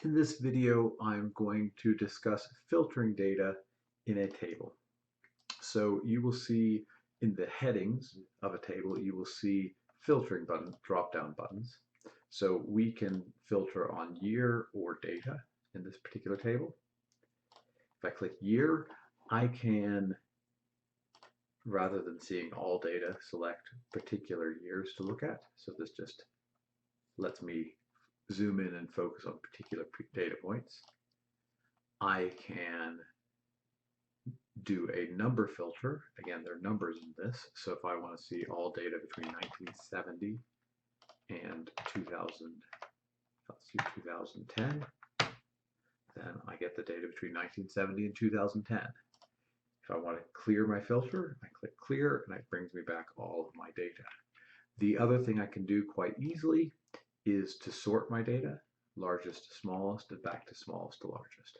In this video, I'm going to discuss filtering data in a table. So you will see in the headings of a table, you will see filtering button, drop-down buttons. So we can filter on year or data in this particular table. If I click year, I can, rather than seeing all data, select particular years to look at. So this just lets me zoom in and focus on particular data points. I can do a number filter. Again, there are numbers in this. So if I want to see all data between 1970 and 2010, then I get the data between 1970 and 2010. If I want to clear my filter, I click clear and it brings me back all of my data. The other thing I can do quite easily is to sort my data, largest to smallest and back to smallest to largest.